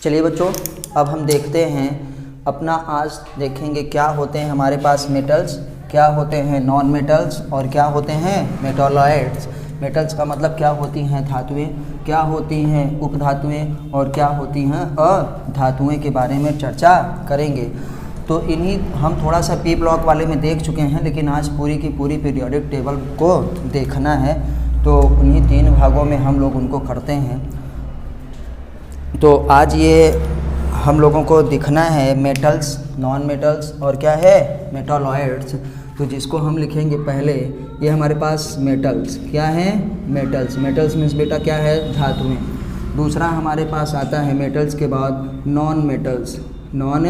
चलिए बच्चों, अब हम देखते हैं अपना, आज देखेंगे क्या होते हैं हमारे पास मेटल्स, क्या होते हैं नॉन मेटल्स और क्या होते हैं मेटालॉइड्स। मेटल्स का मतलब क्या होती हैं धातुएं, क्या होती हैं उपधातुएं और क्या होती हैं अधातुएं के बारे में चर्चा करेंगे। तो इन्हीं हम थोड़ा सा पी ब्लॉक वाले में देख चुके हैं, लेकिन आज पूरी की पूरी पीरियोडिक टेबल को देखना है, तो उन्हीं 3 भागों में हम लोग उनको करते हैं। तो आज ये हम लोगों को दिखना है मेटल्स, नॉन मेटल्स और क्या है मेटालॉइड्स। तो जिसको हम लिखेंगे पहले, ये हमारे पास मेटल्स, क्या है मेटल्स। मेटल्स मीन्स बेटा क्या है धातुएं। दूसरा हमारे पास आता है मेटल्स के बाद non metals. Non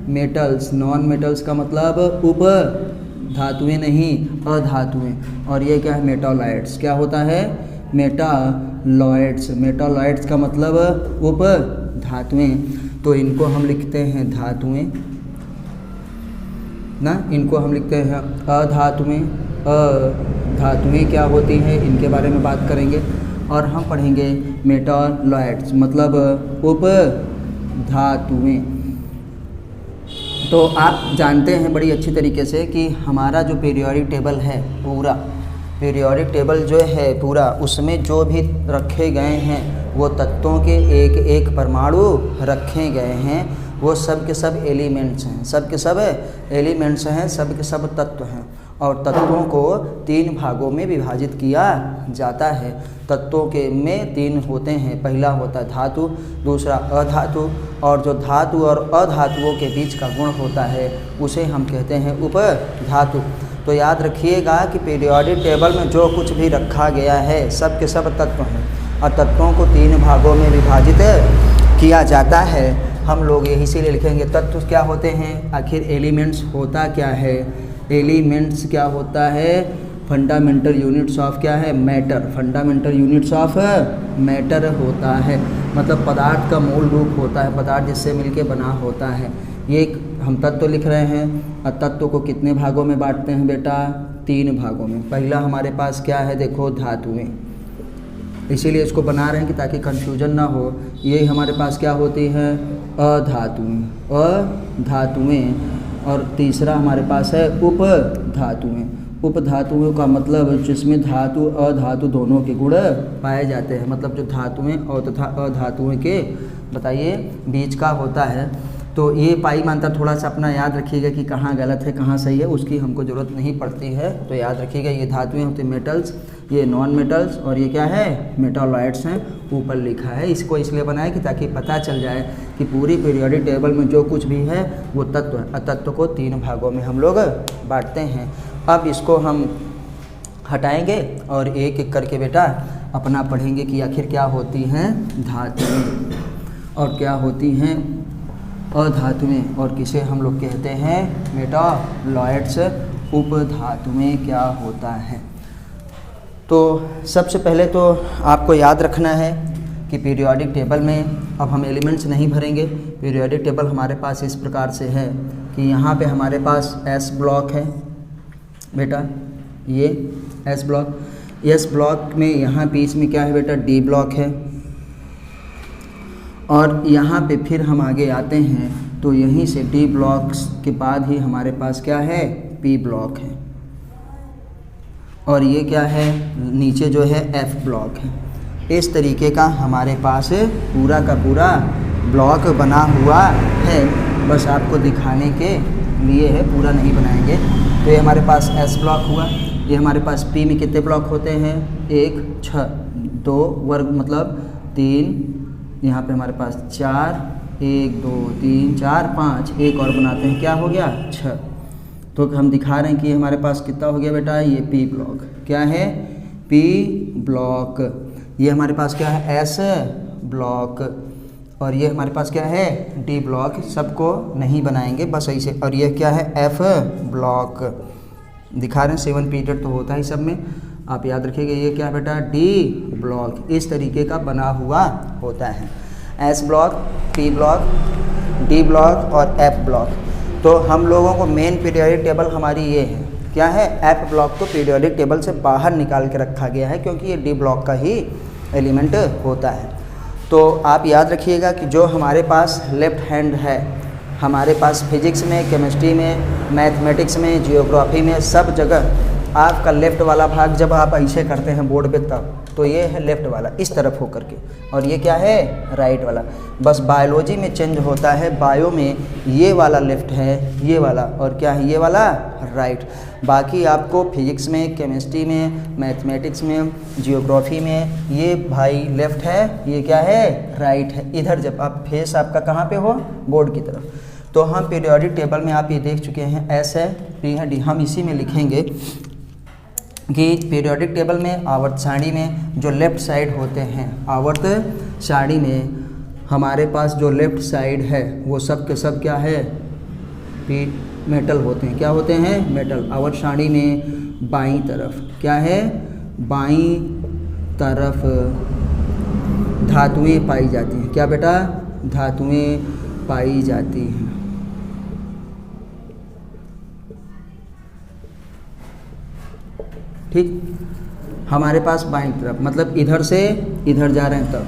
metals, non metals का मतलब उप धातुएं नहीं अधातुएं। और ये क्या है मेटालॉइड्स, क्या होता है मेटालॉइड्स। मेटालॉइड्स का मतलब उप धातुएं। तो इनको हम लिखते हैं धातुएं ना, इनको हम लिखते हैं अधातुएं। अधातुएं क्या होती हैं इनके बारे में बात करेंगे। और हम पढ़ेंगे मेटालॉइड्स मतलब उप धातुएं। तो आप जानते हैं बड़ी अच्छी तरीके से कि हमारा जो पीरियोडिक टेबल है, पूरा पीरियोडिक टेबल जो है पूरा, उसमें जो भी रखे गए हैं वो तत्वों के एक एक परमाणु रखे गए हैं। वो सब के सब एलिमेंट्स हैं, सब के सब एलिमेंट्स हैं, सब के सब तत्व हैं। और तत्वों को 3 भागों में विभाजित किया जाता है। तत्वों के में 3 होते हैं, पहला होता है धातु, दूसरा अधातु, और जो धातु और अधातुओं के बीच का गुण होता है उसे हम कहते हैं उपधातु। तो याद रखिएगा कि पीरियोडिक टेबल में जो कुछ भी रखा गया है सब के सब तत्व हैं, और तत्वों को 3 भागों में विभाजित किया जाता है। हम लोग यही इसीलिए लिखेंगे तत्व क्या होते हैं, आखिर एलिमेंट्स होता क्या है। एलिमेंट्स क्या होता है, फंडामेंटल यूनिट्स ऑफ क्या है matter. Fundamental units of matter होता है, मतलब पदार्थ का मूल रूप होता है, पदार्थ जिससे मिलके बना होता है। ये हम तत्व लिख रहे हैं, और तत्व को कितने भागों में बांटते हैं बेटा, 3 भागों में। पहला हमारे पास क्या है देखो धातुएं, इसीलिए इसको बना रहे हैं कि ताकि कंफ्यूजन ना हो। ये हमारे पास क्या होती हैं अधातुएं, अधातुएं। और तीसरा हमारे पास है उपधातुएं। उपधातुओं का मतलब जिसमें धातु अधातु दोनों के गुण पाए जाते हैं, मतलब जो धातुएं और तथा अधातुओं के बताइए बीच का होता है। तो ये पाई मानता थोड़ा सा अपना याद रखिएगा कि कहाँ गलत है कहाँ सही है, उसकी हमको ज़रूरत नहीं पड़ती है। तो याद रखिएगा ये धातुएं होती मेटल्स, ये नॉन मेटल्स, और ये क्या है मेटालॉइड्स हैं, ऊपर लिखा है। इसको इसलिए बनाया कि ताकि पता चल जाए कि पूरी पीरियोडिक टेबल में जो कुछ भी है वो तत्व है। तत्व को 3 भागों में हम लोग बांटते हैं। अब इसको हम हटाएंगे और एक एक करके बेटा अपना पढ़ेंगे कि आखिर क्या होती हैं धातुएं और क्या होती हैं अधातुएं, और किसे हम लोग कहते हैं मेटालॉइड्स। उपधातुएं क्या होता है। तो सबसे पहले तो आपको याद रखना है कि पीरियोडिक टेबल में अब हम एलिमेंट्स नहीं भरेंगे। पीरियोडिक टेबल हमारे पास इस प्रकार से है कि यहाँ पे हमारे पास एस ब्लॉक है बेटा, ये एस ब्लॉक। एस ब्लॉक में यहाँ बीच में क्या है बेटा डी ब्लॉक है, और यहाँ पे फिर हम आगे आते हैं तो यहीं से डी ब्लॉक्स के बाद ही हमारे पास क्या है पी ब्लॉक है, और ये क्या है नीचे जो है एफ ब्लॉक है। इस तरीके का हमारे पास पूरा का पूरा ब्लॉक बना हुआ है, बस आपको दिखाने के लिए है, पूरा नहीं बनाएंगे। तो ये हमारे पास एस ब्लॉक हुआ। ये हमारे पास पी में कितने ब्लॉक होते हैं 1 6, 2 वर्ग मतलब 3, यहाँ पे हमारे पास 4, 1 2 3 4 5, एक और बनाते हैं, क्या हो गया 6। तो हम दिखा रहे हैं कि हमारे पास कितना हो गया बेटा ये पी ब्लॉक, क्या है पी ब्लॉक। ये हमारे पास क्या है एस ब्लॉक, और ये हमारे पास क्या है डी ब्लॉक। सबको नहीं बनाएंगे बस ऐसे। और ये क्या है एफ ब्लॉक दिखा रहे हैं, 7 पीरियड तो होता है सब में, आप याद रखिएगा। ये क्या है बेटा डी ब्लॉक, इस तरीके का बना हुआ होता है S block, P block, D block और एफ ब्लॉक। तो हम लोगों को मेन पीरियोडिक टेबल हमारी ये है, क्या है एफ ब्लॉक को पीरियोडिक टेबल से बाहर निकाल के रखा गया है, क्योंकि ये डी ब्लॉक का ही एलिमेंट होता है। तो आप याद रखिएगा कि जो हमारे पास लेफ्ट हैंड है, हमारे पास फिजिक्स में, केमिस्ट्री में, मैथमेटिक्स में, जियोग्राफी में, सब जगह आपका लेफ़्ट वाला भाग जब आप ऐसे करते हैं बोर्ड पे तब, तो ये है लेफ़्ट वाला इस तरफ होकर के, और ये क्या है राइट वाला। बस बायोलॉजी में चेंज होता है, बायो में ये वाला लेफ़्ट है, ये वाला, और क्या है ये वाला राइट। बाकी आपको फिजिक्स में, केमिस्ट्री में, मैथमेटिक्स में, जियोग्राफी में ये भाई लेफ़्ट है, ये क्या है राइट है। इधर जब आप फेस आपका कहाँ पे हो बोर्ड की तरफ, तो हम पीरियोडिक टेबल में आप ये देख चुके हैं एस है, पी है, डी, हम इसी में लिखेंगे कि पीरियोडिक टेबल में आवर्त सारणी में जो लेफ़्ट साइड होते हैं, आवर्त सारणी में हमारे पास जो लेफ़्ट साइड है वो सब के सब क्या है मेटल होते हैं। क्या होते हैं मेटल। आवर्त सारणी में बाईं तरफ क्या है, बाईं तरफ धातुएं पाई जाती हैं। क्या बेटा, धातुएं पाई जाती हैं। ठीक, हमारे पास बाईं तरफ मतलब इधर से इधर जा रहे हैं तब,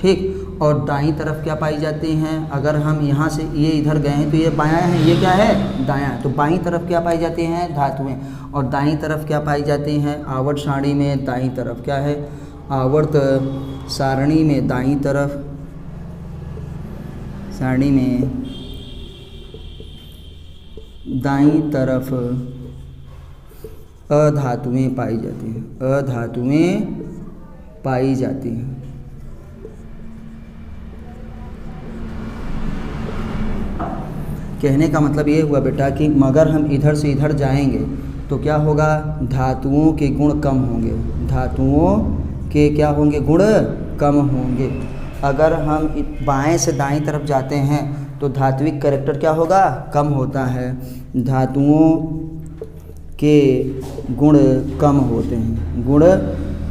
ठीक। और दाईं तरफ क्या पाई जाती हैं, अगर हम यहाँ से ये इधर गए हैं तो ये बायां है, ये क्या है दायां। तो बाईं तरफ क्या पाई जाती हैं धातुएं, और दाईं तरफ क्या पाई जाती हैं आवर्त सारणी में दाईं तरफ क्या है, आवर्त सारणी में दाईं तरफ, सारणी में दाईं तरफ अधातुएं पाई जाती हैं, अधातुएं पाई जाती हैं। कहने का मतलब ये हुआ बेटा कि मगर हम इधर से इधर जाएंगे तो क्या होगा, धातुओं के गुण कम होंगे, धातुओं के क्या होंगे गुण कम होंगे। अगर हम बाएं से दाईं तरफ जाते हैं तो धात्विक कैरेक्टर क्या होगा कम होता है, धातुओं के गुण कम होते हैं, गुण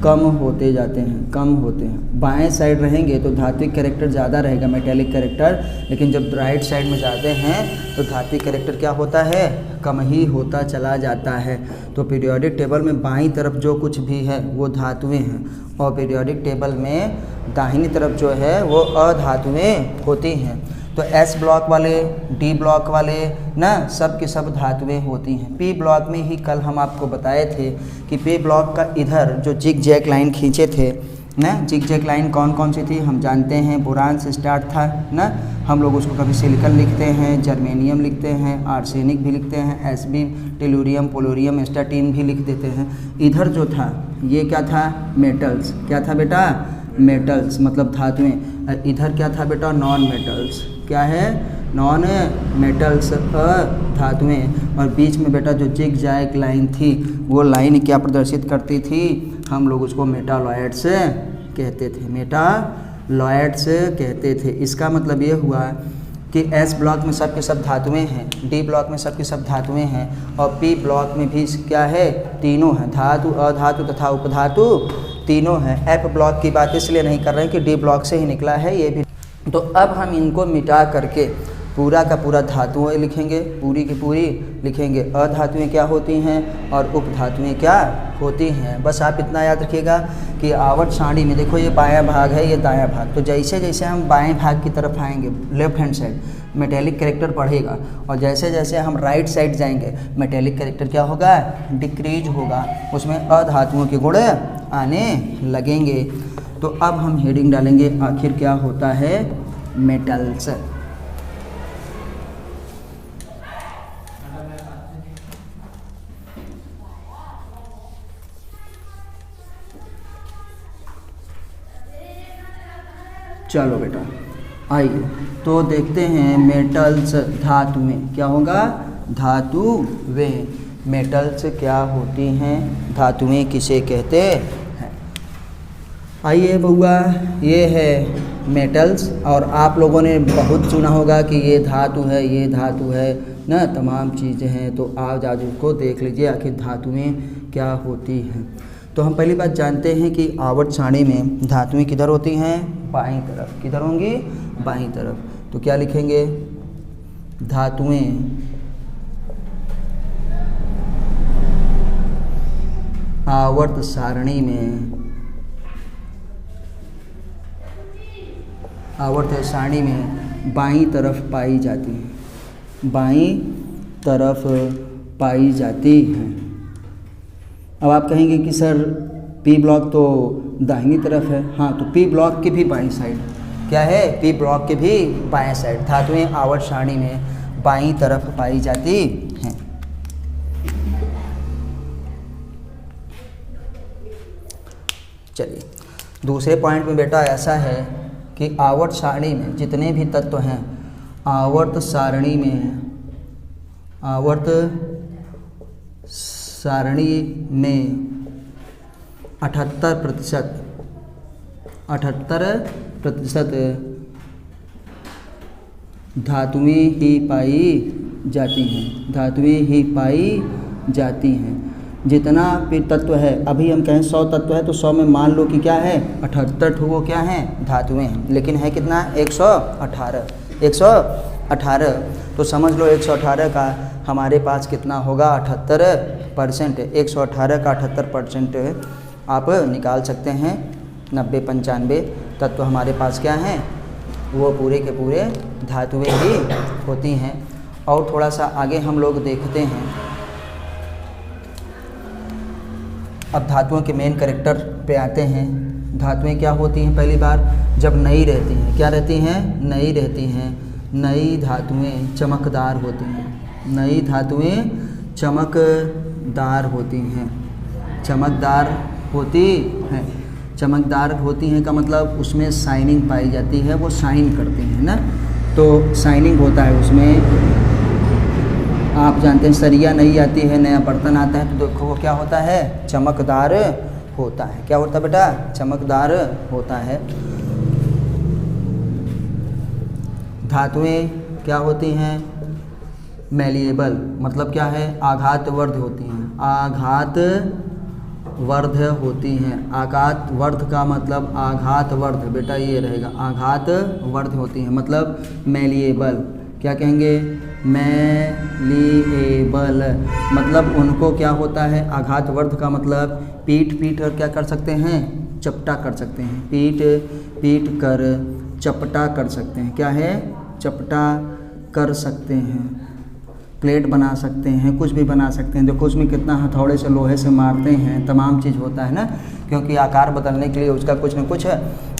कम होते जाते हैं, कम होते हैं। बाएं साइड रहेंगे तो धात्विक कैरेक्टर ज़्यादा रहेगा, मेटेलिक कैरेक्टर, लेकिन जब राइट साइड में जाते हैं तो धात्विक कैरेक्टर क्या होता है कम ही होता चला जाता है। तो पीरियोडिक टेबल में बाईं तरफ जो कुछ भी है वो धातुएं हैं, और पीरियोडिक टेबल में दाहिनी तरफ जो है वो अधातुएं होती हैं। तो एस ब्लॉक वाले, डी ब्लॉक वाले ना सब के सब धातुएं होती हैं। पी ब्लॉक में ही कल हम आपको बताए थे कि पी ब्लॉक का इधर जो जिग जैग लाइन खींचे थे ना, जिग जैग लाइन कौन कौन सी थी हम जानते हैं, बोरान से स्टार्ट था ना, हम लोग उसको कभी सिलिकन लिखते हैं, जर्मेनियम लिखते हैं, आर्सेनिक भी लिखते हैं, एसबी, टेलुरियम, पोलोरियम, स्टाटीन भी लिख देते हैं। इधर जो था ये क्या था मेटल्स, क्या था बेटा मेटल्स मतलब धातुएं। इधर क्या था बेटा नॉन मेटल्स, क्या है नॉन मेटल्स धातुएं। और बीच में बेटा जो जिग जैग लाइन थी वो लाइन क्या प्रदर्शित करती थी, हम लोग उसको मेटालॉयड्स कहते थे, मेटालॉयड्स कहते थे। इसका मतलब ये हुआ कि एस ब्लॉक में सब के सब धातुएं हैं, डी ब्लॉक में सब के सब धातुएं हैं, और पी ब्लॉक में भी क्या है तीनों हैं, धातु, अधातु तथा उपधातु तीनों हैं। एफ ब्लॉक की बात इसलिए नहीं कर रहे हैं कि डी ब्लॉक से ही निकला है ये भी। तो अब हम इनको मिटा करके पूरा का पूरा धातुएं लिखेंगे, पूरी की पूरी लिखेंगे। अधातुएं क्या होती हैं और उपधातुएं क्या होती हैं। बस आप इतना याद रखिएगा कि आवर्त सारणी में देखो ये बायां भाग है, ये दायां भाग, तो जैसे जैसे हम बाएं भाग की तरफ आएंगे left hand side metallic character बढ़ेगा, और जैसे जैसे हम राइट साइड जाएंगे मेटेलिक कैरेक्टर क्या होगा डिक्रीज होगा, उसमें अधातुओं के गुण आने लगेंगे। तो अब हम हेडिंग डालेंगे आखिर क्या होता है मेटल्स। चलो बेटा आइए तो देखते हैं मेटल्स धातुएं क्या होगा, धातुएं मेटल्स क्या होती हैं, धातुएं किसे कहते हैं। आइए बउआ ये है मेटल्स, और आप लोगों ने बहुत सुना होगा कि ये धातु है, ये धातु है ना, तमाम चीज़ें हैं। तो आज उसको देख लीजिए आखिर धातुएं क्या होती हैं। तो हम पहली बात जानते हैं कि आवर्त सारणी में धातुएं किधर होती हैं बाईं तरफ, किधर होंगी बाईं तरफ। तो क्या लिखेंगे धातुएं आवर्त सारणी में आवर्त सारणी में बाईं तरफ पाई जाती हैं, बाईं तरफ पाई जाती हैं। अब आप कहेंगे कि सर पी ब्लॉक तो दाहिनी तरफ है। हाँ, तो पी ब्लॉक की भी बाईं साइड क्या है, पी ब्लॉक की भी बाएं साइड धातुएं आवर्त सारणी में बाईं तरफ पाई जाती हैं। चलिए दूसरे पॉइंट में बेटा ऐसा है कि आवर्त सारणी में जितने भी तत्व हैं, आवर्त सारणी में 78% धातुएं ही पाई जाती हैं, धातुएं ही पाई जाती हैं। जितना भी तत्व है, अभी हम कहें 100 तत्व है तो 100 में मान लो कि क्या है 78 वो क्या हैं धातुएं हैं, लेकिन है कितना 118। तो समझ लो 118 का हमारे पास कितना होगा 78%। 118 का 78% आप निकाल सकते हैं। 90-95 तत्व हमारे पास क्या हैं, वो पूरे के पूरे धातुएं ही होती हैं। और थोड़ा सा आगे हम लोग देखते हैं, अब धातुओं के मेन कैरेक्टर पे आते हैं। धातुएं क्या होती हैं, पहली बार जब नई रहती हैं, क्या रहती हैं, नई रहती हैं। नई धातुएं चमकदार होती हैं, नई धातुएं चमकदार होती हैं, चमकदार होती हैं। चमकदार होती हैं का मतलब उसमें शाइनिंग पाई जाती है, वो शाइन करती हैं ना, तो शाइनिंग होता है उसमें। आप जानते हैं सरिया नहीं आती है, नया बर्तन आता है तो देखो वो क्या होता है, चमकदार होता है। क्या होता है बेटा, चमकदार होता है। धातुएं क्या होती हैं, मैलिएबल, मतलब क्या है, आघातवर्ध होती हैं, आघातवर्ध होती हैं। आघातवर्ध का मतलब आघातवर्ध, बेटा ये रहेगा, आघातवर्ध होती हैं मतलब मैलिएबल। क्या कहेंगे, मैलिएबल, मतलब उनको क्या होता है, आघातवर्ध का मतलब पीट कर क्या कर सकते हैं, चपटा कर सकते हैं, पीट कर चपटा कर सकते हैं। क्या है, चपटा कर सकते हैं, प्लेट बना सकते हैं, कुछ भी बना सकते हैं। देखो उसमें कितना हथौड़े से लोहे से मारते हैं, तमाम चीज़ होता है ना, क्योंकि आकार बदलने के लिए उसका कुछ न कुछ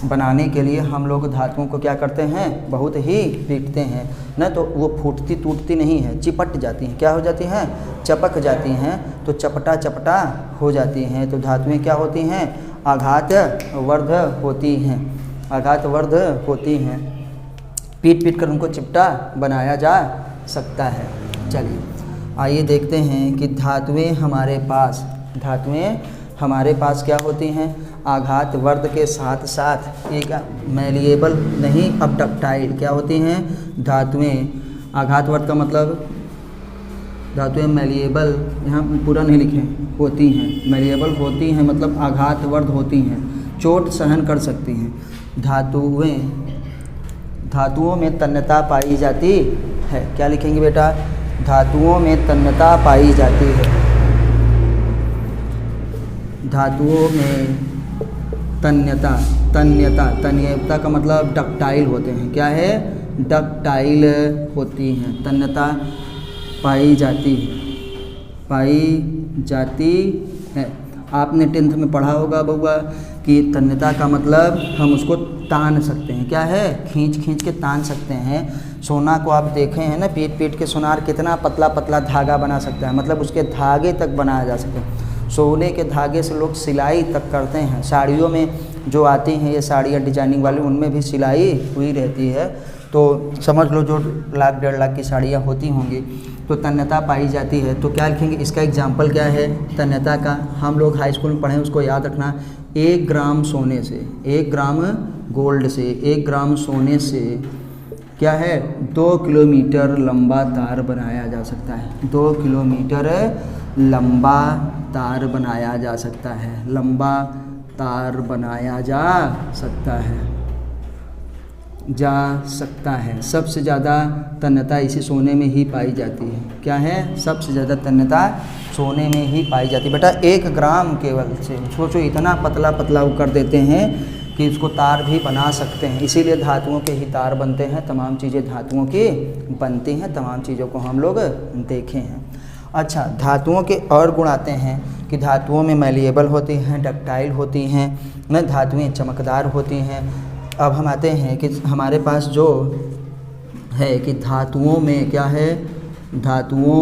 बनाने के लिए हम लोग धातुओं को क्या करते हैं, बहुत ही पीटते हैं ना, तो वो फूटती टूटती नहीं है, चिपट जाती हैं। क्या हो जाती हैं, चपक जाती हैं, तो चपटा हो जाती हैं। तो धातुएं क्या होती हैं, आघातवर्ध होती हैं, आघातवर्ध होती हैं। पीट कर उनको चिपटा बनाया जा सकता है। चलिए आइए देखते हैं कि धातुएं हमारे पास क्या होती हैं, आघातवर्ध के साथ साथ एक मैलिएबल नहीं, अब डक्टाइल क्या होती हैं धातुएं। आघातवर्ध का मतलब धातुएं मैलिएबल, यहाँ पूरा नहीं लिखे, होती हैं, मैलिएबल होती हैं मतलब आघातवर्ध होती हैं, चोट सहन कर सकती हैं। धातुओं में तन्यता पाई जाती है। क्या लिखेंगे बेटा, धातुओं में तन्यता पाई जाती है, धातुओं में तन्यता का मतलब डक्टाइल होते हैं। क्या है, डक्टाइल होती हैं, तन्यता पाई जाती है। आपने 10th में पढ़ा होगा बउआ कि तन्यता का मतलब हम उसको तान सकते हैं। क्या है, खींच के तान सकते हैं। सोना को आप देखे हैं ना, पीट के सोनार कितना पतला धागा बना सकता है, मतलब उसके धागे तक बनाया जा सकता है। सोने के धागे से लोग सिलाई तक करते हैं। साड़ियों में जो आती हैं ये साड़ियाँ डिजाइनिंग वाली, उनमें भी सिलाई हुई रहती है। तो समझ लो जो 1-1.5 लाख की साड़ियाँ होती होंगी, तो तन्यता पाई जाती है। तो क्या लिखेंगे, इसका एग्जाम्पल क्या है तन्यता का, हम लोग हाई स्कूल में पढ़े, उसको याद रखना। 1 ग्राम सोने से, 1 ग्राम गोल्ड से, 1 ग्राम सोने से क्या है, 2 किलोमीटर लंबा तार बनाया जा सकता है। 2 किलोमीटर लंबा तार बनाया जा सकता है, लंबा तार बनाया जा सकता है। सबसे ज़्यादा तन्यता इसी सोने में ही पाई जाती है। क्या है, सबसे ज़्यादा तन्यता सोने में ही पाई जाती है। बेटा 1 ग्राम केवल से सोचो, इतना पतला वो कर देते हैं कि कि इसको तार भी बना सकते हैं। इसीलिए धातुओं के ही तार बनते हैं, तमाम चीज़ें धातुओं की बनती हैं, तमाम चीज़ों को हम लोग देखे हैं। अच्छा, धातुओं के और गुण आते हैं कि धातुओं में मैलिएबल होती हैं, डक्टाइल होती हैं, न धातुएं चमकदार होती हैं। अब हम आते हैं कि हमारे पास जो है कि धातुओं में क्या है, धातुओं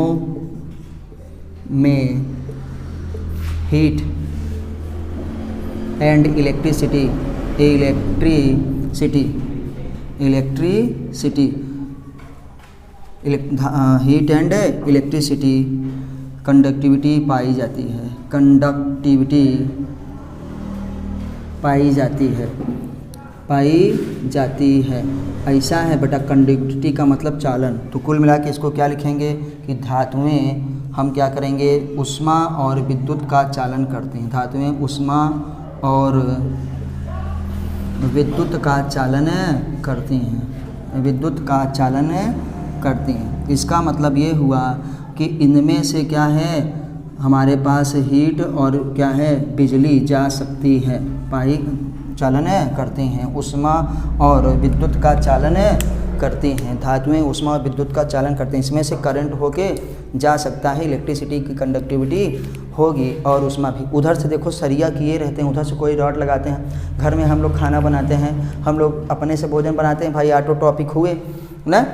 में heat and electricity heat and electricity conductivity पाई जाती है। ऐसा है बेटा, कंडक्टिविटी का मतलब चालन। तो कुल मिला के इसको क्या लिखेंगे कि धातुएं हम क्या करेंगे, ऊष्मा और विद्युत का चालन करते हैं। धातुएं ऊष्मा और विद्युत का चालन करती हैं। इसका मतलब ये हुआ कि इनमें से क्या है, हमारे पास हीट और क्या है, बिजली जा सकती है, चालन करती हैं, ऊष्मा और विद्युत का चालन करती हैं। धातुएं ऊष्मा और विद्युत का चालन करते हैं, इसमें से करंट होके जा सकता है, इलेक्ट्रिसिटी की कंडक्टिविटी होगी और ऊष्मा भी। उधर से देखो सरिया किए रहते हैं, उधर से कोई रॉड लगाते हैं। घर में हम लोग खाना बनाते हैं, हम लोग अपने से भोजन बनाते हैं, भाई ऑटो टॉपिक हुए ना,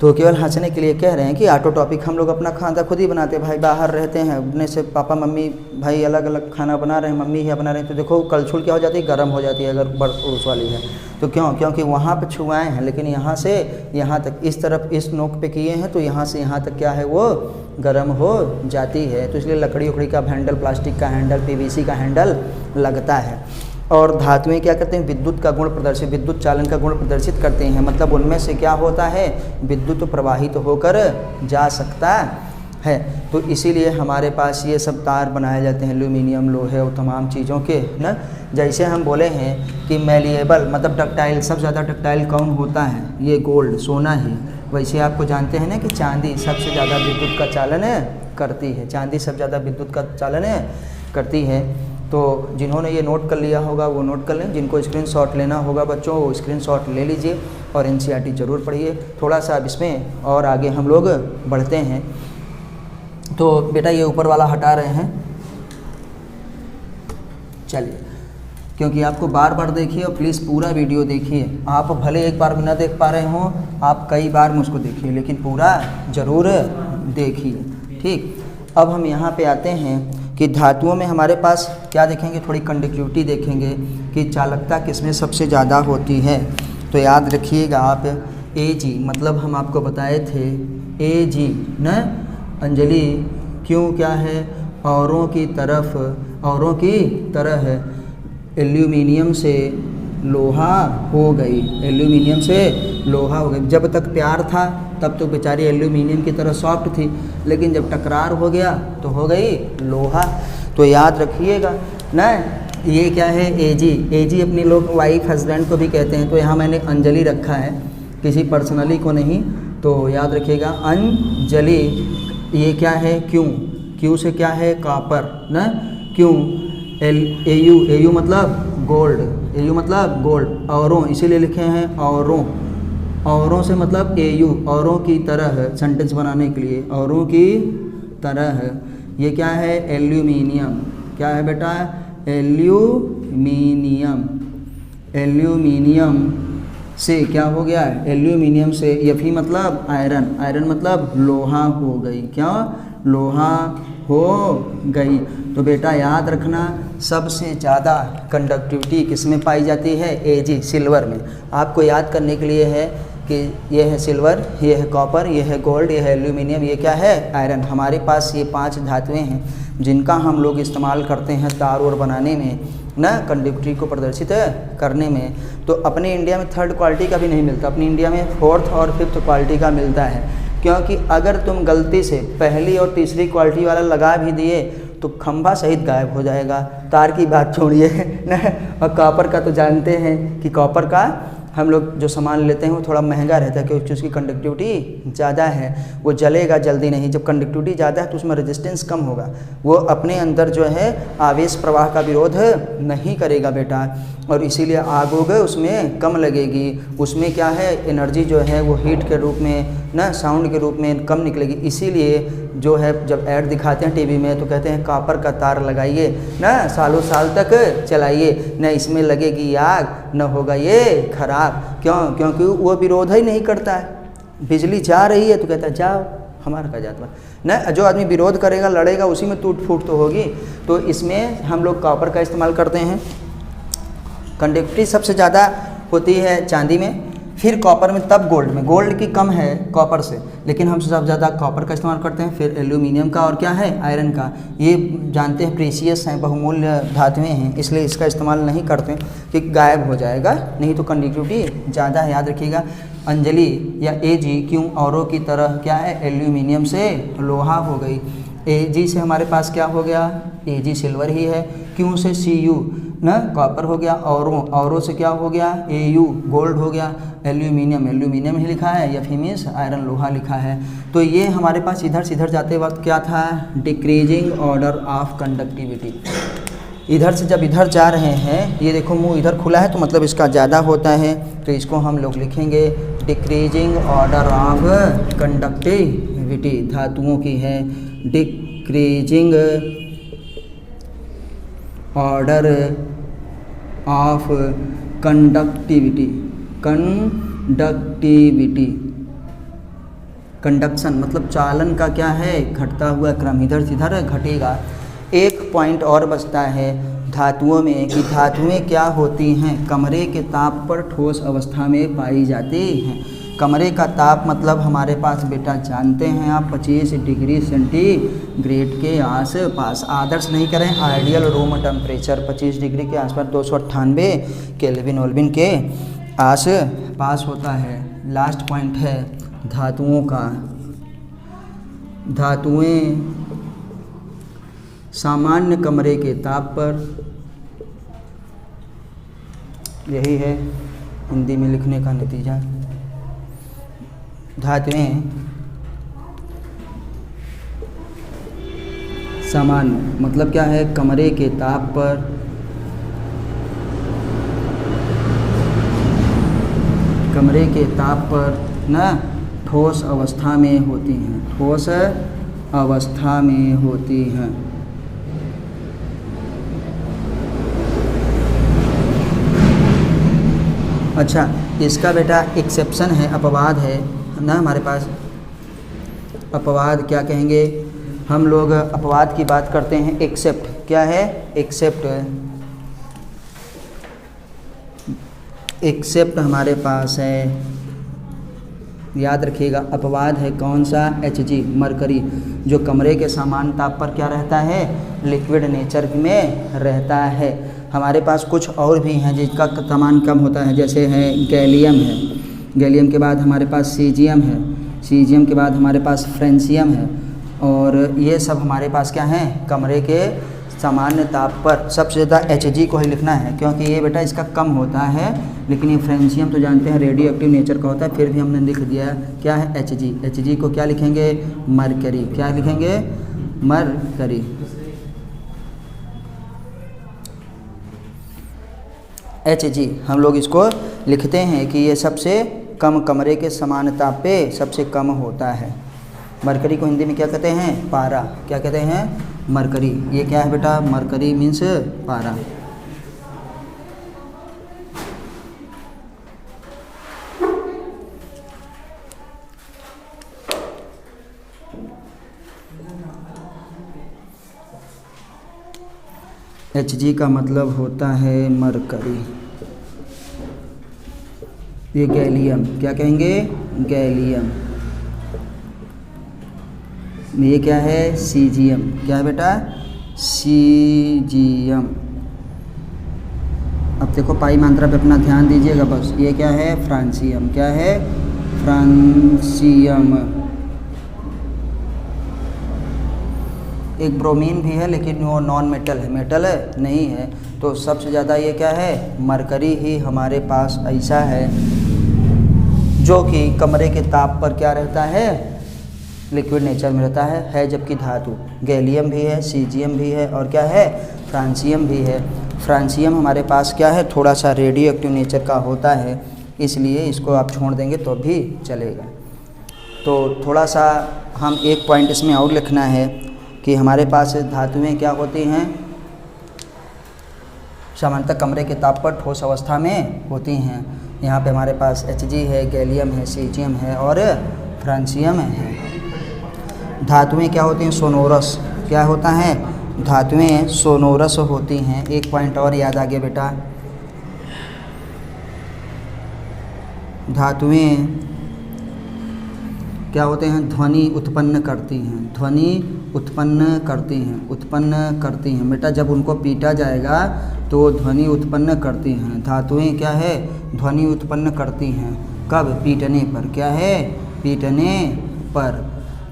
तो केवल हंसने के लिए कह रहे हैं कि ऑटो टॉपिक हम लोग अपना खाना खुद ही बनाते हैं। भाई बाहर रहते हैं, अपने से पापा मम्मी भाई अलग अलग खाना बना रहे हैं, मम्मी ही बना रहे हैं, तो देखो कलछुल क्या हो जाती है, गर्म हो जाती है अगर बड़ उस वाली है तो। क्योंकि वहाँ पे छुआए हैं, लेकिन यहाँ से यहाँ तक इस तरफ इस नोक पे किए हैं, तो यहाँ से यहाँ तक क्या है वो गर्म हो जाती है। तो इसलिए लकड़ी उकड़ी का हैंडल, प्लास्टिक का हैंडल, PVC का हैंडल लगता है। और धातुएं क्या करते हैं, विद्युत चालन का गुण प्रदर्शित करते हैं। मतलब उनमें से क्या होता है, विद्युत प्रवाहित होकर जा सकता है। तो इसीलिए हमारे पास ये सब तार बनाए जाते हैं, एल्यूमिनियम, लोहे और तमाम चीज़ों के ना। जैसे हम बोले हैं कि मैलिएबल मतलब डक्टाइल, सबसे ज़्यादा डक्टाइल कौन होता है, ये गोल्ड, सोना ही। वैसे आपको जानते हैं ना कि चांदी सबसे ज़्यादा विद्युत का चालन करती है, चांदी सबसे ज़्यादा विद्युत का चालन करती है। तो जिन्होंने ये नोट कर लिया होगा वो नोट कर लें, जिनको स्क्रीनशॉट लेना होगा बच्चों वो स्क्रीनशॉट ले लीजिए और NCERT ज़रूर पढ़िए। थोड़ा सा अब इसमें और आगे हम लोग बढ़ते हैं। तो बेटा ये ऊपर वाला हटा रहे हैं, चलिए, क्योंकि आपको बार बार देखिए और प्लीज़ पूरा वीडियो देखिए। आप भले एक बार में ना देख पा रहे हों, आप कई बार मुझको देखिए, लेकिन पूरा ज़रूर देखिए, ठीक। अब हम यहाँ पे आते हैं कि धातुओं में हमारे पास क्या देखेंगे, थोड़ी कंडक्टिविटी देखेंगे कि चालकता किसमें सबसे ज़्यादा होती है। तो याद रखिएगा आप, Ag मतलब हम आपको बताए थे Ag न अंजलि, क्यों क्या है, औरों की तरह एल्यूमिनियम से लोहा हो गई, जब तक प्यार था तब तो बेचारी एल्यूमिनियम की तरह सॉफ्ट थी, लेकिन जब टकरार हो गया तो हो गई लोहा। तो याद रखिएगा ना, ये क्या है, Ag अपनी लोग वाइफ हस्बैंड को भी कहते हैं। तो यहाँ मैंने अंजलि रखा है, किसी पर्सनली को नहीं। तो याद रखिएगा अंजलि, ये क्या है, क्यों से क्या है, कॉपर ना, क्यों। Au मतलब गोल्ड, औरों इसीलिए लिखे हैं औरों से मतलब Au, औरों की तरह, सेंटेंस बनाने के लिए औरों की तरह। ये क्या है, एल्यूमिनियम, क्या है बेटा, एल्यूमिनियम से क्या हो गया, एल्यूमिनियम से Fe मतलब आयरन मतलब लोहा हो गई, क्या लोहा हो गई। तो बेटा याद रखना, सबसे ज़्यादा कंडक्टिविटी किस में पाई जाती है, Ag, सिल्वर में। आपको याद करने के लिए है कि ये है सिल्वर, ये है कॉपर, ये है गोल्ड, ये है एल्यूमिनियम, ये क्या है, आयरन। हमारे पास ये 5 धातुएं हैं जिनका हम लोग इस्तेमाल करते हैं तार और बनाने में ना, कंडक्टिविटी को प्रदर्शित करने में। तो अपने इंडिया में 3rd क्वालिटी का भी नहीं मिलता, अपनी इंडिया में 4th और 5th क्वालिटी का मिलता है। क्योंकि अगर तुम गलती से पहली और तीसरी क्वालिटी वाला लगा भी दिए तो खंभा सहित गायब हो जाएगा। तार की बात छोड़िए ना, और कॉपर का तो जानते हैं कि कॉपर का हम लोग जो सामान लेते हैं वो थोड़ा महंगा रहता है क्योंकि उसकी कंडक्टिविटी ज़्यादा है, वो जलेगा जल्दी नहीं। जब कंडक्टिविटी ज़्यादा है तो उसमें रेजिस्टेंस कम होगा, वो अपने अंदर जो है आवेश प्रवाह का विरोध नहीं करेगा बेटा, और इसीलिए आग उग उसमें कम लगेगी। उसमें क्या है, एनर्जी जो है वो हीट के रूप में ना, साउंड के रूप में कम निकलेगी। इसीलिए जो है जब ऐड दिखाते हैं टीवी में तो कहते हैं कॉपर का तार लगाइए ना, सालों साल तक चलाइए, न इसमें लगेगी आग न होगा ये खराब। क्यों? क्योंकि वो विरोध ही नहीं करता है। बिजली जा रही है तो कहता है जाओ, हमारा का जाता ना, जो आदमी विरोध करेगा लड़ेगा उसी में टूट फूट तो होगी। तो इसमें हम लोग कॉपर का इस्तेमाल करते हैं। कंडक्टिविटी सबसे ज़्यादा होती है चांदी में, फिर कॉपर में, तब गोल्ड में। गोल्ड की कम है कॉपर से, लेकिन हम सबसे ज़्यादा कॉपर का इस्तेमाल करते हैं, फिर एल्यूमिनियम का, और क्या है, आयरन का। ये जानते हैं प्रीशियस हैं, बहुमूल्य धातुएं हैं, इसलिए इसका इस्तेमाल नहीं करते कि गायब हो जाएगा, नहीं तो कंडक्टिविटी ज़्यादा है। याद रखिएगा, अंजलि या एजी क्यों औरों की तरह क्या है, एल्यूमिनियम से लोहा हो गई। एजी से हमारे पास क्या हो गया, एजी सिल्वर ही है। क्यों से सीयू ना, कॉपर हो गया। औरों से क्या हो गया, एयू गोल्ड हो गया। एल्यूमिनियम ही लिखा है, या मीन्स आयरन लोहा लिखा है। तो ये हमारे पास इधर से इधर जाते वक्त क्या था, डिक्रीजिंग ऑर्डर ऑफ कंडक्टिविटी। इधर से जब इधर जा रहे हैं, ये देखो मुंह इधर खुला है तो मतलब इसका ज़्यादा होता है, तो इसको हम लोग लिखेंगे डिक्रीजिंग ऑर्डर ऑफ कंडक्टिविटी। धातुओं की है decreasing order of conductivity. Conduction मतलब चालन का क्या है, घटता हुआ क्रम, इधर से इधर घटेगा। एक पॉइंट और बचता है धातुओं में कि धातुएं क्या होती हैं, कमरे के ताप पर ठोस अवस्था में पाई जाती हैं। कमरे का ताप मतलब हमारे पास बेटा जानते हैं आप 25 डिग्री सेंटीग्रेड के आसपास। आदर्श नहीं करें, आइडियल रूम टेम्परेचर 25 डिग्री के आसपास 298 केल्विन ओल्विन के आस पास होता है। लास्ट पॉइंट है धातुओं का। धातुएं सामान्य कमरे के ताप पर, यही है हिंदी में लिखने का नतीजा। धातुएं सामान्य मतलब क्या है, कमरे के ताप पर ना ठोस अवस्था में होती हैं, ठोस अवस्था में होती हैं। अच्छा, इसका बेटा एक्सेप्शन है, अपवाद है ना हमारे पास। अपवाद क्या कहेंगे हम लोग, अपवाद की बात करते हैं। एक्सेप्ट क्या है, एक्सेप्ट हमारे पास है, याद रखिएगा। अपवाद है कौन सा, Hg मरकरी, जो कमरे के समान ताप पर क्या रहता है, लिक्विड नेचर में रहता है। हमारे पास कुछ और भी हैं जिसका तापमान कम होता है, जैसे है गैलियम है, गैलियम के बाद हमारे पास सीजियम है, सीजियम के बाद हमारे पास फ्रेंसियम है, और ये सब हमारे पास क्या हैं, कमरे के सामान्य ताप पर। सबसे ज़्यादा Hg को ही लिखना है क्योंकि ये बेटा इसका कम होता है, लेकिन ये फ्रेंसियम तो जानते हैं रेडियो एक्टिव नेचर का होता है, फिर भी हमने लिख दिया क्या है Hg को क्या लिखेंगे, मरकरी। क्या लिखेंगे, मरकरी। Hg हम लोग इसको लिखते हैं कि ये सबसे कम कमरे के समान ताप पे सबसे कम होता है। मरकरी को हिंदी में क्या कहते हैं, पारा। क्या कहते हैं, मरकरी। ये क्या है बेटा, मरकरी मीन्स पारा। Hg का मतलब होता है मरकरी। ये गैलियम, क्या कहेंगे, गैलियम। ये क्या है, सीजियम। क्या है बेटा, सीजियम। अब देखो पाई मात्रा पे अपना ध्यान दीजिएगा बस। ये क्या है, फ्रांसियम। क्या है, फ्रांसियम। एक ब्रोमीन भी है लेकिन वो नॉन मेटल है, मेटल नहीं है। तो सबसे ज़्यादा ये क्या है, मरकरी ही हमारे पास ऐसा है जो कि कमरे के ताप पर क्या रहता है, लिक्विड नेचर में रहता है। जबकि धातु गैलियम भी है, सीजियम भी है और क्या है, फ्रांसियम भी है। फ्रांसियम हमारे पास क्या है, थोड़ा सा रेडियो एक्टिव नेचर का होता है, इसलिए इसको आप छोड़ देंगे तो भी चलेगा। तो थोड़ा सा हम एक पॉइंट इसमें और लिखना है कि हमारे पास धातुएं क्या होती हैं, सामान्यतः कमरे के ताप पर ठोस अवस्था में होती हैं। यहाँ पे हमारे पास Hg है, गैलियम है, सीजियम है और फ्रांसियम है। धातुएं क्या होती हैं, सोनोरस। क्या होता है, धातुएं सोनोरस होती हैं। एक पॉइंट और याद आ गया बेटा, धातुएं क्या होते हैं, ध्वनि उत्पन्न करती हैं, ध्वनि उत्पन्न करती हैं, उत्पन्न करती हैं। बेटा जब उनको पीटा जाएगा तो ध्वनि उत्पन्न करती हैं। धातुएं क्या है, ध्वनि उत्पन्न करती हैं। कब, पीटने पर। क्या है, पीटने पर।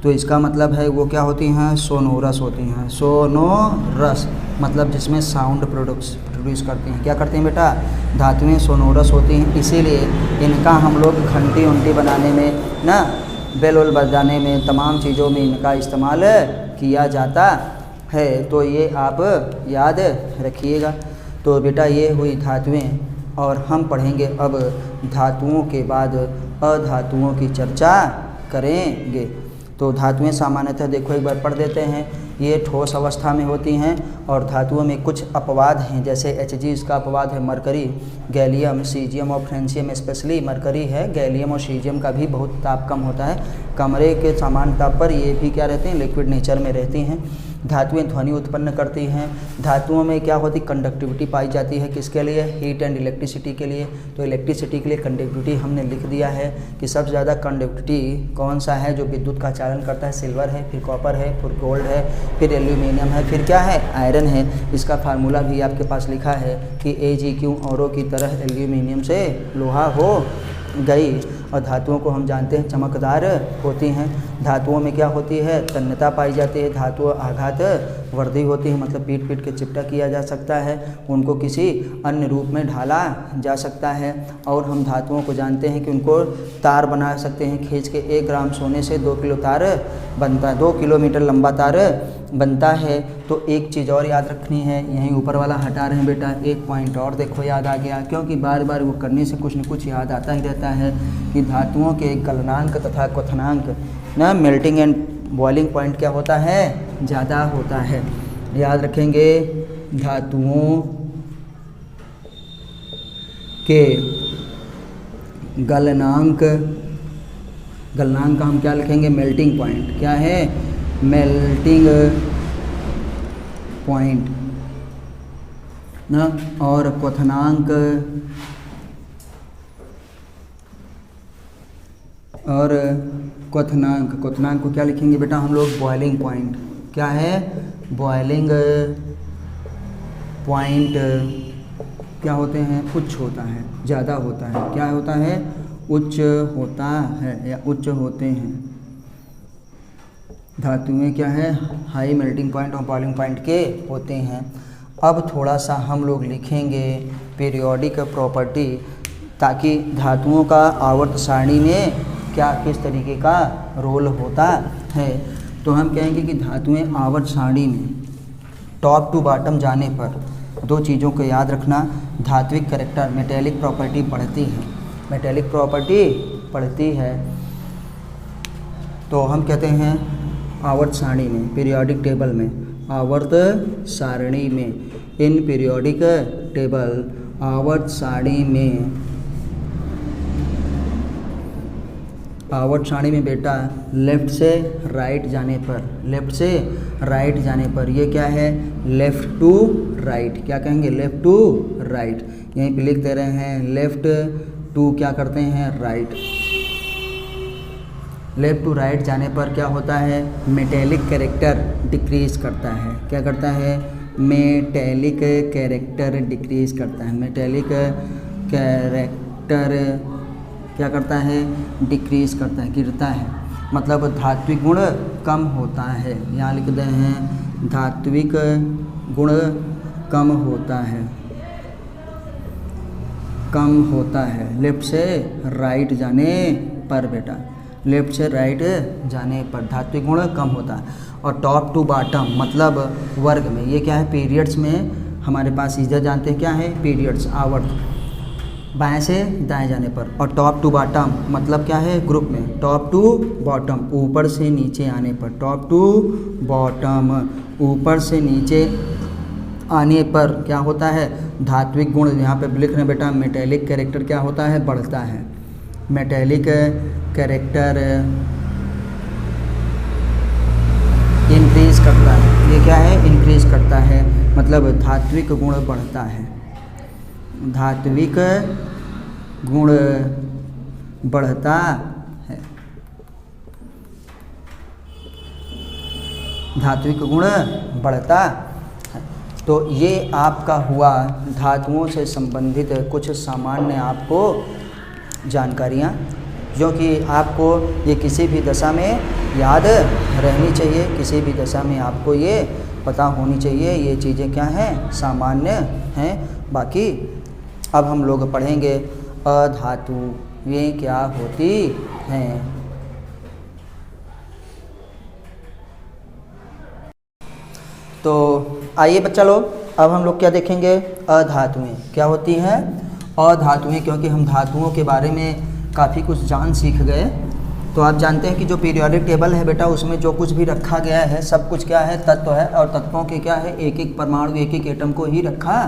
तो इसका मतलब है वो क्या होती हैं, सोनोरस होती हैं। सोनोरस मतलब जिसमें साउंड प्रोड्यूस करती हैं। क्या करती हैं बेटा, धातुएं सोनोरस होती हैं, इसीलिए इनका हम लोग घंटी उंटी बनाने में ना, बेल उल बजाने में, तमाम चीज़ों में इनका इस्तेमाल किया जाता है। तो ये आप याद रखिएगा। तो बेटा ये हुई धातुएं, और हम पढ़ेंगे अब धातुओं के बाद अधातुओं की चर्चा करेंगे। तो धातुएं सामान्यतः देखो एक बार पढ़ देते हैं। ये ठोस अवस्था में होती हैं और धातुओं में कुछ अपवाद हैं, जैसे Hg इसका अपवाद है मरकरी, गैलियम, सीजियम और फ्रांसियम, स्पेशली मरकरी है, गैलियम और सीजियम का भी बहुत ताप कम होता है। कमरे के सामान्य ताप पर ये भी क्या रहते हैं, लिक्विड नेचर में रहती हैं। धातुएं ध्वनि उत्पन्न करती हैं। धातुओं में क्या होती, कंडक्टिविटी पाई जाती है। किसके लिए, हीट एंड इलेक्ट्रिसिटी के लिए। तो इलेक्ट्रिसिटी के लिए कंडक्टिविटी हमने लिख दिया है कि सबसे ज़्यादा कंडक्टिविटी कौन सा है जो विद्युत का चालन करता है, सिल्वर है, फिर कॉपर है, फिर गोल्ड है, फिर एल्यूमिनियम है, फिर क्या है, आयरन है। इसका फार्मूला भी आपके पास लिखा है कि Ag औरों की तरह एल्यूमिनियम से लोहा हो गई। और धातुओं को हम जानते हैं चमकदार होती हैं। धातुओं में क्या होती है, तन्यता पाई जाती है। धातु आघात वर्धी होती है, मतलब पीट पीट के चिपटा किया जा सकता है, उनको किसी अन्य रूप में ढाला जा सकता है। और हम धातुओं को जानते हैं कि उनको तार बना सकते हैं खींच के। 1 ग्राम सोने से 2 किलो तार बनता है, 2 किलोमीटर लंबा तार बनता है। तो एक चीज़ और याद रखनी है, यहीं ऊपर वाला हटा रहे हैं बेटा, एक पॉइंट और देखो याद आ गया, क्योंकि बार बार वो करने से कुछ न कुछ याद आता ही रहता है कि धातुओं के गलनांक तथा क्वथनांक ना, मेल्टिंग एंड बॉइलिंग पॉइंट क्या होता है, ज़्यादा होता है। याद रखेंगे धातुओं के गलनांक का हम क्या लिखेंगे, मेल्टिंग पॉइंट। क्या है, मेल्टिंग पॉइंट ना। और क्वथनांक क्वथनांक को क्या लिखेंगे बेटा हम लोग, बॉइलिंग पॉइंट। क्या है, बॉइलिंग पॉइंट क्या होते हैं, उच्च होता है, ज़्यादा होता है। क्या होता है, उच्च होता है या उच्च होते हैं। धातुएं क्या है, हाई मेल्टिंग पॉइंट और बॉइलिंग पॉइंट के होते हैं। अब थोड़ा सा हम लोग लिखेंगे पीरियोडिक प्रॉपर्टी, ताकि धातुओं का आवर्त सारणी में क्या किस तरीके का रोल होता है। तो हम कहेंगे कि धातुएं आवर्त सारणी में टॉप टू बॉटम जाने पर 2 चीज़ों को याद रखना, धात्विक कैरेक्टर, मेटेलिक प्रॉपर्टी पढ़ती है, मेटेलिक प्रॉपर्टी पढ़ती है। तो हम कहते हैं आवर्त सारणी में, पीरियोडिक टेबल में, आवर्त सारणी में, इन पीरियोडिक टेबल, आवर्त सारणी में, आवर्त सारणी में बेटा लेफ़्ट से राइट जाने पर, लेफ़्ट से राइट जाने पर, ये क्या है, लेफ़्ट टू राइट। क्या कहेंगे, लेफ़्ट टू राइट। यहीं पे लिख दे रहे हैं लेफ़्ट टू क्या करते हैं, राइट। लेफ़्ट टू राइट जाने पर क्या होता है, मेटेलिक कैरेक्टर डिक्रीज करता है। क्या करता है, मेटेलिक कैरेक्टर डिक्रीज करता है। मेटेलिक कैरेक्टर क्या करता है, डिक्रीज करता है, गिरता है, मतलब धात्विक गुण कम होता है। यहाँ लिख दे हैं धात्विक गुण कम होता है लेफ्ट से राइट जाने पर बेटा, लेफ्ट से राइट जाने पर धात्विक गुण कम होता है। और टॉप टू बॉटम मतलब वर्ग में, ये क्या है पीरियड्स में हमारे पास इधर जानते हैं क्या है पीरियड्स आवर्त, बाएं से दाएं जाने पर। और टॉप टू बॉटम मतलब क्या है ग्रुप में, टॉप टू बॉटम ऊपर से नीचे आने पर, टॉप टू बॉटम ऊपर से नीचे आने पर क्या होता है धात्विक गुण, यहाँ पे लिख रहे हैं बेटा मेटेलिक कैरेक्टर क्या होता है बढ़ता है, मेटेलिक कैरेक्टर इंक्रीज करता है, ये क्या है इंक्रीज करता है मतलब धात्विक गुण बढ़ता है, धात्विक गुण बढ़ता है, धात्विक गुण बढ़ता है। तो ये आपका हुआ धातुओं से संबंधित कुछ सामान्य आपको जानकारियाँ, जो कि आपको ये किसी भी दशा में याद रहनी चाहिए, किसी भी दशा में आपको ये पता होनी चाहिए, ये चीज़ें क्या हैं सामान्य हैं। बाकी अब हम लोग पढ़ेंगे अधातुएं क्या होती हैं। तो आइए बच्चा लोग अब हम लोग क्या देखेंगे अधातुएं क्या होती हैं। अधातुएं क्योंकि हम धातुओं के बारे में काफ़ी कुछ जान सीख गए, तो आप जानते हैं कि जो पीरियोडिक टेबल है बेटा उसमें जो कुछ भी रखा गया है सब कुछ क्या है तत्व है, और तत्वों के क्या है एक एक परमाणु एक एक एटम को ही रखा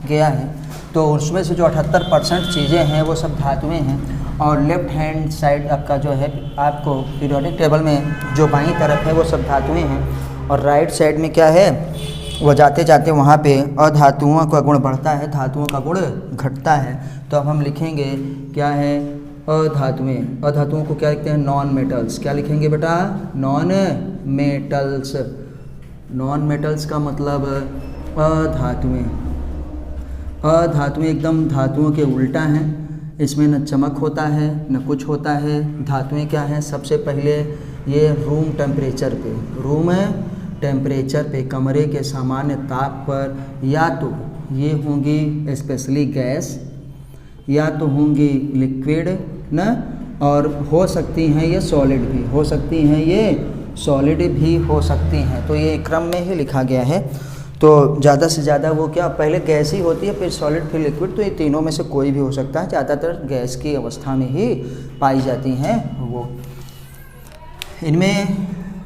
गया है। तो उसमें से जो 78% चीज़ें हैं वो सब धातुएं हैं। और लेफ्ट हैंड साइड आपका जो है आपको पीरियोडिक टेबल में जो बाईं तरफ है वो सब धातुएं हैं, और राइट साइड में क्या है वो जाते जाते वहाँ पे अधातुओं का गुण बढ़ता है, धातुओं का गुण घटता है। तो अब हम लिखेंगे क्या है अधातुएं, अधातुओं को क्या लिखते हैं नॉन मेटल्स, क्या लिखेंगे बेटा नॉन मेटल्स, नॉन मेटल्स का मतलब अधातुएं, अधातुएं एकदम धातुओं के उल्टा हैं, इसमें न चमक होता है न कुछ होता है। धातुएं क्या हैं सबसे पहले ये रूम टेम्परेचर पे, रूम टेम्परेचर पे कमरे के सामान्य ताप पर या तो ये होंगी स्पेशली गैस या तो होंगी लिक्विड न, और हो सकती हैं ये सॉलिड भी हो सकती हैं, ये सॉलिड भी हो सकती हैं। तो ये क्रम में ही लिखा गया है। तो ज़्यादा से ज़्यादा वो क्या पहले गैस ही होती है फिर सॉलिड फिर लिक्विड, तो ये तीनों में से कोई भी हो सकता है, ज़्यादातर गैस की अवस्था में ही पाई जाती हैं वो। इनमें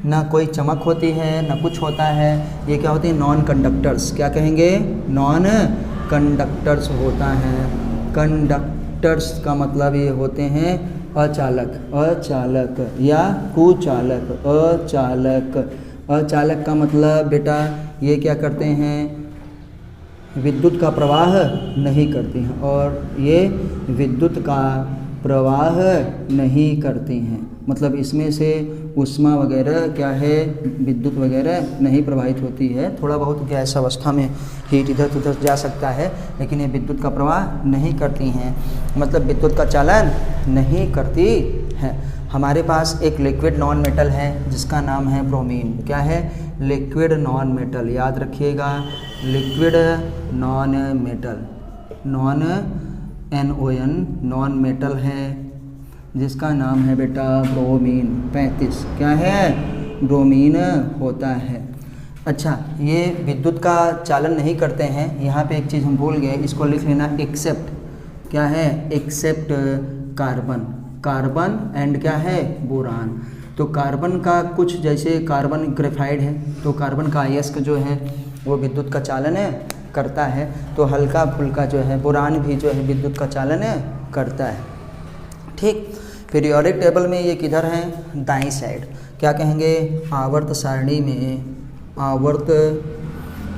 ना कोई चमक होती है ना कुछ होता है, ये क्या होती है नॉन कंडक्टर्स, क्या कहेंगे नॉन कंडक्टर्स होता है। कंडक्टर्स का मतलब ये होते हैं अचालक, अचालक या कुचालक, अचालक, अचालक का मतलब बेटा ये क्या करते हैं विद्युत का प्रवाह नहीं करती हैं, और ये विद्युत का प्रवाह नहीं करती हैं, मतलब इसमें से ऊष्मा वगैरह क्या है विद्युत वगैरह नहीं प्रवाहित होती है। थोड़ा बहुत गैस अवस्था में हीट इधर उधर जा सकता है, लेकिन ये विद्युत का प्रवाह नहीं करती हैं, मतलब विद्युत का चालन नहीं करती है। हमारे पास एक लिक्विड नॉन मेटल है जिसका नाम है ब्रोमीन, क्या है लिक्विड नॉन मेटल, याद रखिएगा liquid non metal, non NON non metal है जिसका नाम है बेटा ब्रोमीन। 35 क्या है ब्रोमीन होता है। अच्छा ये विद्युत का चालन नहीं करते हैं, यहाँ पे एक चीज़ हम भूल गए, इसको लिख लेना एक्सेप्ट, क्या है एक्सेप्ट कार्बन, कार्बन एंड क्या है बोरान। तो कार्बन का कुछ जैसे कार्बन ग्रेफाइड है तो कार्बन का अयस्क जो है वो विद्युत का चालन करता है, तो हल्का फुल्का जो है बोरान भी जो है विद्युत का चालन करता है। ठीक, पीरियोडिक टेबल में ये किधर है दाईं साइड, क्या कहेंगे आवर्त सारणी में, आवर्त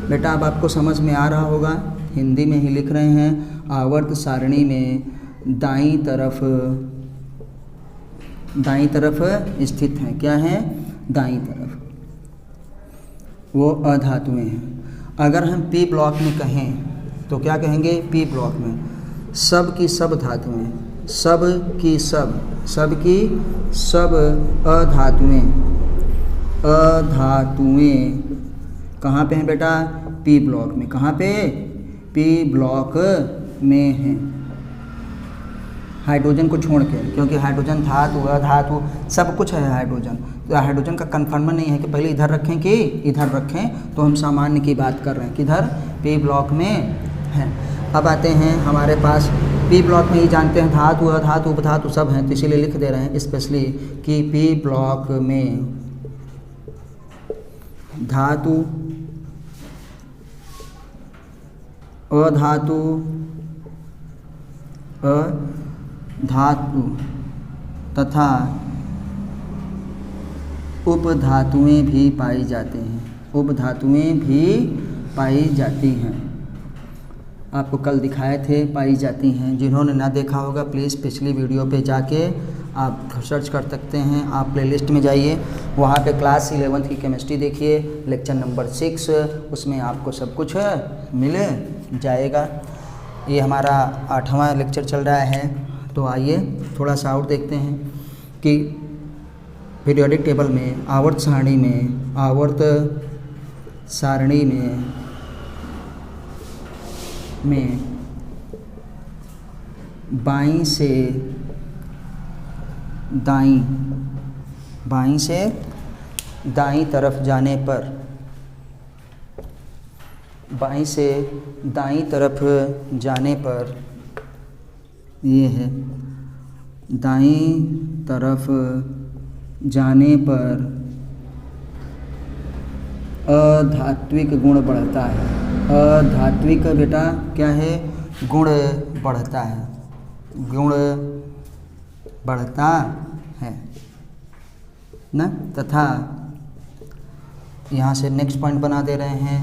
बेटा अब आपको समझ में आ रहा होगा, हिंदी में ही लिख रहे हैं आवर्त सारणी में दाईं तरफ स्थित हैं, क्या है दाईं तरफ वो अधातुएं हैं। अगर हम पी ब्लॉक में कहें तो क्या कहेंगे पी ब्लॉक में सब की सब धातुएं, सब की सब अधातुएं कहाँ पे हैं बेटा? पी ब्लॉक में। कहाँ पे? पी ब्लॉक में हैं, हाइड्रोजन को छोड़ के, क्योंकि हाइड्रोजन धातु अधातु सब कुछ है हाइड्रोजन। तो हाइड्रोजन का कन्फर्म नहीं है कि पहले इधर रखें कि इधर रखें, तो हम सामान्य की बात कर रहे हैं, किधर? पी ब्लॉक में हैं। अब आते हैं हमारे पास पी ब्लॉक में ही जानते हैं धातु अधातु उपधातु सब हैं, तो इसीलिए लिख दे रहे हैं स्पेशली कि पी ब्लॉक में धातु अधातु अधातु तथा उपधातुएं भी पाई जाती हैं, उपधातुएं भी पाई जाती हैं। आपको कल दिखाए थे पाई जाती हैं, जिन्होंने ना देखा होगा प्लीज़ पिछली वीडियो पे जाके आप सर्च कर सकते हैं। आप प्लेलिस्ट में जाइए, वहाँ पे क्लास 11th की केमिस्ट्री देखिए, लेक्चर नंबर 6, उसमें आपको सब कुछ मिल जाएगा। ये हमारा 8वां लेक्चर चल रहा है। तो आइए थोड़ा सा और देखते हैं कि पीरियोडिक टेबल में आवर्त सारणी में बाईं से दाईं तरफ जाने पर, बाईं से दाईं तरफ जाने पर, ये है दाईं तरफ जाने पर अधात्विक गुण बढ़ता है। अधात्विक बेटा क्या है? गुण बढ़ता है, गुण बढ़ता है ना। तथा यहाँ से नेक्स्ट पॉइंट बना दे रहे हैं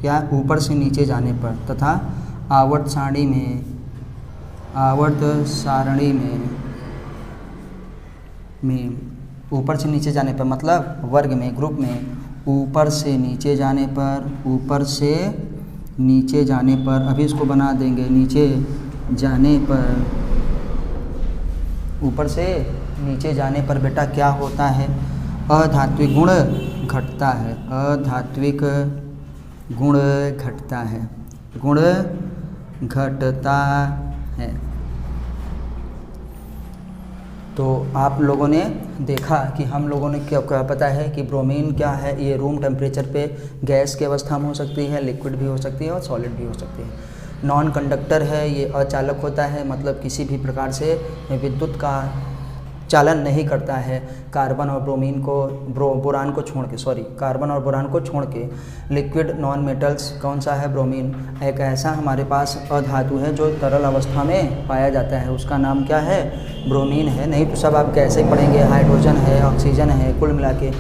क्या? ऊपर से नीचे जाने पर, तथा आवर्त सारणी में ऊपर से नीचे जाने पर, मतलब वर्ग में, ग्रुप में ऊपर से नीचे जाने पर, ऊपर से नीचे जाने पर, अभी इसको बना देंगे नीचे जाने पर, ऊपर से नीचे जाने पर बेटा क्या होता है? अधात्विक गुण घटता है, अधात्विक गुण घटता है, गुण घटता है। तो आप लोगों ने देखा कि हम लोगों ने क्या पता है कि ब्रोमीन क्या है? ये रूम टेम्परेचर पे गैस की अवस्था में हो सकती है, लिक्विड भी हो सकती है और सॉलिड भी हो सकती है। नॉन कंडक्टर है, ये अचालक होता है, मतलब किसी भी प्रकार से विद्युत का चालन नहीं करता है। कार्बन और ब्रोमीन को बोरान को छोड़ के, कार्बन और बोरान को छोड़ के लिक्विड नॉन मेटल्स कौन सा है? ब्रोमीन। एक ऐसा हमारे पास अधातु है जो तरल अवस्था में पाया जाता है, उसका नाम क्या है? ब्रोमीन है। नहीं तो सब आप कैसे पढ़ेंगे? हाइड्रोजन है, ऑक्सीजन है, कुल मिला के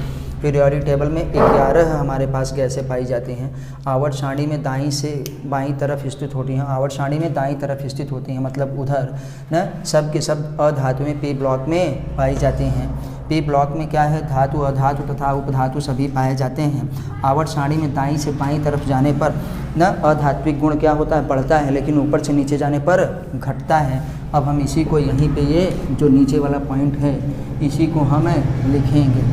पीरियोडिक टेबल में 11 हमारे पास गैसें पाई जाती हैं। आवर्त सारणी में दाईं से बाईं तरफ स्थित होती हैं, आवर्त सारणी में दाईं तरफ स्थित होती हैं, मतलब उधर न सब के सब अधातुएं पी ब्लॉक में पाई जाती हैं। पी ब्लॉक में क्या है? धातु अधातु तथा उपधातु सभी पाए जाते हैं। आवर्त सारणी में दाईं से बाईं तरफ जाने पर न अधात्विक गुण क्या होता है? बढ़ता है, लेकिन ऊपर से नीचे जाने पर घटता है। अब हम इसी को यहीं पे, ये जो नीचे वाला पॉइंट है, इसी को हम लिखेंगे।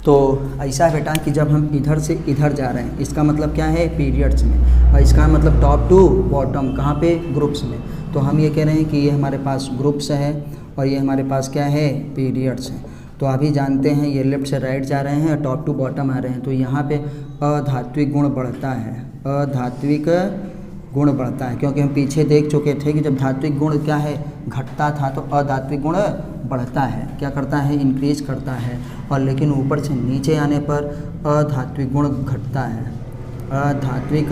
तो ऐसा है बेटा कि जब हम इधर से इधर जा रहे हैं, इसका मतलब क्या है? पीरियड्स में, और इसका मतलब टॉप टू बॉटम, कहाँ पे? ग्रुप्स में। तो हम ये कह रहे हैं कि ये हमारे पास ग्रुप्स है और ये हमारे पास क्या है? पीरियड्स है। तो अभी जानते हैं ये लेफ़्ट से राइट जा रहे हैं, टॉप टू बॉटम आ रहे हैं। तो यहाँ पे अधात्विक गुण बढ़ता है, अधात्विक गुण बढ़ता है, क्योंकि हम पीछे देख चुके थे कि जब धात्विक गुण क्या है? घटता था, तो अधात्विक गुण बढ़ता है। क्या करता है? इंक्रीज करता है। और लेकिन ऊपर से नीचे आने पर अधात्विक गुण घटता है, अधात्विक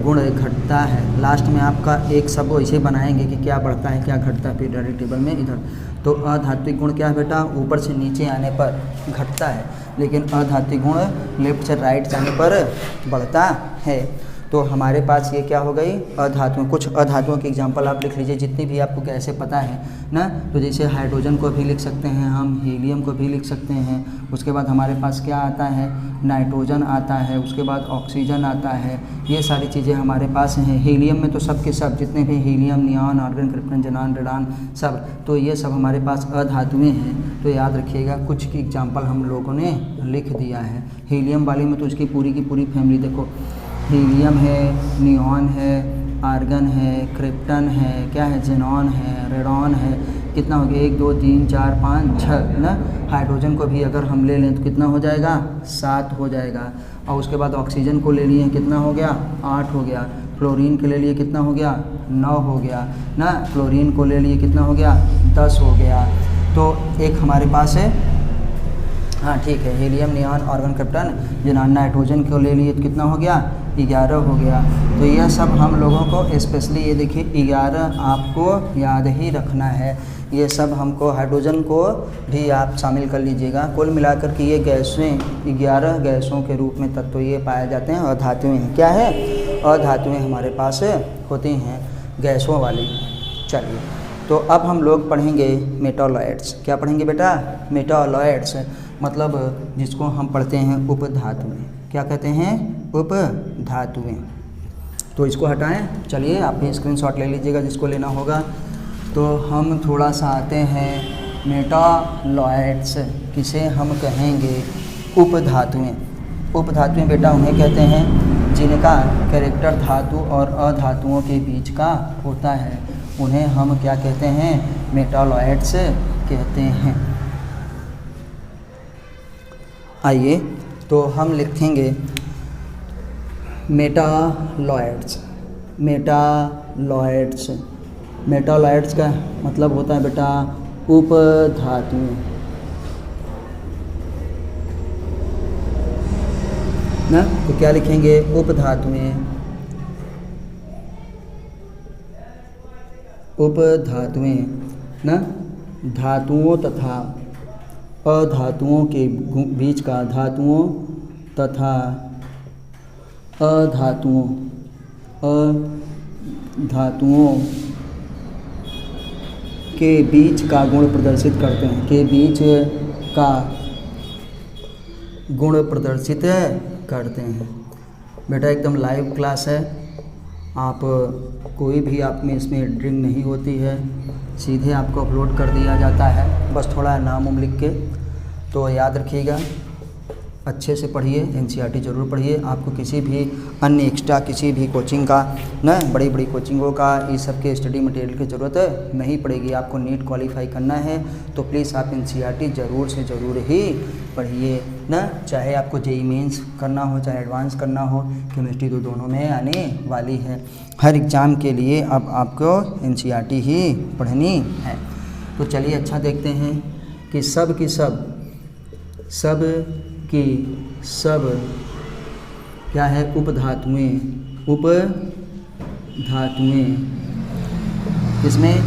गुण घटता है। लास्ट में आपका एक सब ऐसे बनाएंगे कि क्या बढ़ता है क्या घटता है पीरियोडिक टेबल में इधर। तो अधात्विक गुण क्या है बेटा? ऊपर से नीचे आने पर घटता है, लेकिन अधात्विक गुण लेफ्ट से राइट जाने पर बढ़ता है। तो हमारे पास ये क्या हो गई, अधातुएं। कुछ अधातुओं के एग्जांपल आप लिख लीजिए जितनी भी आपको कैसे पता है ना। तो जैसे हाइड्रोजन को भी लिख सकते हैं हम, हीलियम को भी लिख सकते हैं। उसके बाद हमारे पास क्या आता है, नाइट्रोजन आता है, उसके बाद ऑक्सीजन आता है। ये सारी चीज़ें हमारे पास हैं। हीलियम में तो सब के सब जितने भी helium, neon, argon, krypton, xenon, radon सब, तो ये सब हमारे पास अधातुएं हैं। तो याद रखिएगा कुछ की एग्जांपल हम लोगों ने लिख दिया है। हीलियम वाले में तो इसकी पूरी की पूरी फैमिली देखो, हीलियम है, नियॉन है, आर्गन है, क्रिप्टन है, क्या है, ज़ेनॉन है, रेडॉन है। कितना हो गया, 1 2 3 4 5 6 ना। हाइड्रोजन को भी अगर हम ले लें तो कितना हो जाएगा, 7 हो जाएगा। और उसके बाद ऑक्सीजन को ले लिए कितना हो गया, 8 हो गया। क्लोरीन के ले लिए कितना हो गया, 9 हो गया ना। क्लोरीन को ले लिए कितना हो गया, 10 हो गया। तो एक हमारे पास है, हाँ ठीक है, helium, neon, argon, krypton, xenon. Nitrogen को ले लिए तो कितना हो गया, 11 हो गया। तो यह सब हम लोगों को स्पेशली ये देखिए 11 आपको याद ही रखना है। ये सब हमको, हाइड्रोजन को भी आप शामिल कर लीजिएगा। कुल मिलाकर के ये गैसें 11 गैसों के रूप में तत्व ये पाए जाते हैं। अधातुएं हैं, क्या है, अधातुएं हमारे पास होती हैं गैसों वाली। चलिए, तो अब हम लोग पढ़ेंगे मेटालॉइड्स। क्या पढ़ेंगे बेटा, मेटालॉइड्स, मतलब जिसको हम पढ़ते हैं उपधातुएं। क्या कहते हैं, उपधातुएं। तो इसको हटाएं। चलिए आप भी स्क्रीनशॉट ले लीजिएगा जिसको लेना होगा। तो हम थोड़ा सा आते हैं मेटालॉइड्स, किसे हम कहेंगे, उपधातुएं। उपधातुएं बेटा उन्हें कहते हैं जिनका कैरेक्टर धातु और अधातुओं के बीच का होता है। उन्हें हम क्या कहते हैं, मेटालॉइड्स कहते हैं। आइए तो हम लिखेंगे मेटालॉइड्स। मेटालॉइड्स, मेटालॉइड्स का मतलब होता है बेटा उपधातुएं ना। तो क्या लिखेंगे, उपधातुएं। उपधातुएं ना, धातुओं तथा अधातुओं के बीच का, धातुओं तथा अधातुओं के बीच का गुण प्रदर्शित करते हैं। के बीच का गुण प्रदर्शित करते हैं। बेटा एकदम लाइव क्लास है, आप कोई भी आप में इसमें एडिटिंग नहीं होती है, सीधे आपको अपलोड कर दिया जाता है। बस थोड़ा नाम उम लिख के। तो याद रखिएगा, अच्छे से पढ़िए, एनसीईआरटी ज़रूर पढ़िए। आपको किसी भी अन्य एक्स्ट्रा किसी भी कोचिंग का ना, बड़ी बड़ी कोचिंगों का इस सब के स्टडी मटेरियल की ज़रूरत नहीं पड़ेगी। आपको नीट क्वालिफाई करना है तो प्लीज़ आप एनसीईआरटी ज़रूर से ज़रूर ही पढ़िए ना। चाहे आपको जेईई मेंस करना हो, चाहे एडवांस करना हो, केमिस्ट्री तो दोनों में आने वाली है। हर एग्ज़ाम के लिए अब आपको एनसीईआरटी ही पढ़नी है। तो चलिए अच्छा देखते हैं कि सब की सब क्या है, उपधातुएं। उपधातुएं किसमें,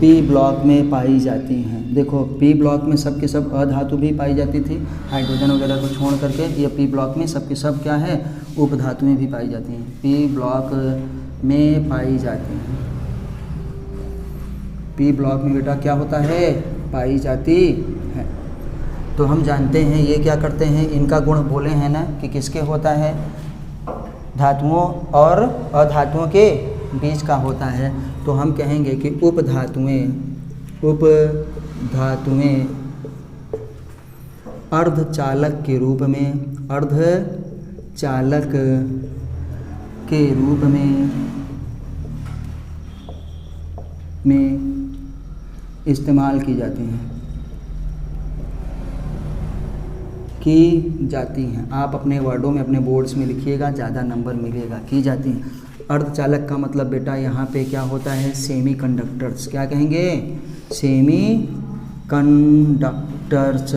पी ब्लॉक में पाई जाती हैं। देखो पी ब्लॉक में सब के सब अधातु भी पाई जाती थी, हाइड्रोजन वगैरह को छोड़ करके। ये पी ब्लॉक में सब के सब क्या है, उपधातुएं भी पाई जाती हैं, पी ब्लॉक में पाई जाती हैं। पी ब्लॉक में बेटा क्या होता है, पाई जाती है। तो हम जानते हैं ये क्या करते हैं, इनका गुण बोले हैं ना कि किसके होता है, धातुओं और अधातुओं के बीच का होता है। तो हम कहेंगे कि उपधातुएं अर्धचालक के रूप में इस्तेमाल की जाती हैं। आप अपने वर्डों में, अपने बोर्ड्स में लिखिएगा, ज़्यादा नंबर मिलेगा। की जाती हैं। अर्धचालक का मतलब बेटा यहाँ पे क्या होता है, सेमी कंडक्टर्स। क्या कहेंगे, सेमी कंडक्टर्स।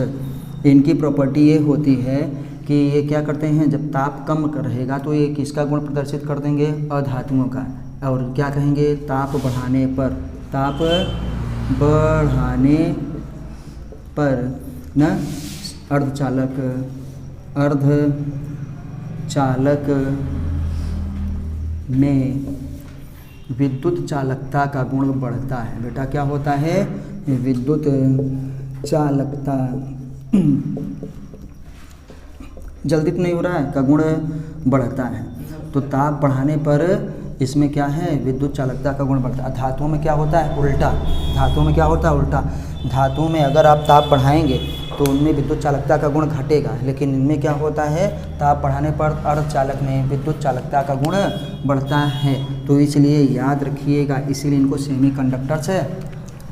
इनकी प्रॉपर्टी ये होती है कि ये क्या करते हैं, जब ताप कम रहेगा तो ये किसका गुण प्रदर्शित कर देंगे, अधातुओं का। और क्या कहेंगे, ताप बढ़ाने पर न अर्धचालक में विद्युत चालकता का गुण बढ़ता है। बेटा क्या होता है? विद्युत चालकता जल्दी तो नहीं हो रहा है का गुण बढ़ता है। तो ताप बढ़ाने पर इसमें क्या है? विद्युत चालकता का गुण बढ़ता है। धातुओं में क्या होता है? उल्टा। धातुओं में क्या होता है? उल्टा। धातुओं में अगर आप ताप बढ़ाएंगे तो उनमें विद्युत चालकता का गुण घटेगा, लेकिन इनमें क्या होता है? ताप बढ़ाने पर अर्धचालक में विद्युत चालकता का गुण बढ़ता है। तो इसलिए याद रखिएगा, इसीलिए इनको सेमीकंडक्टर्स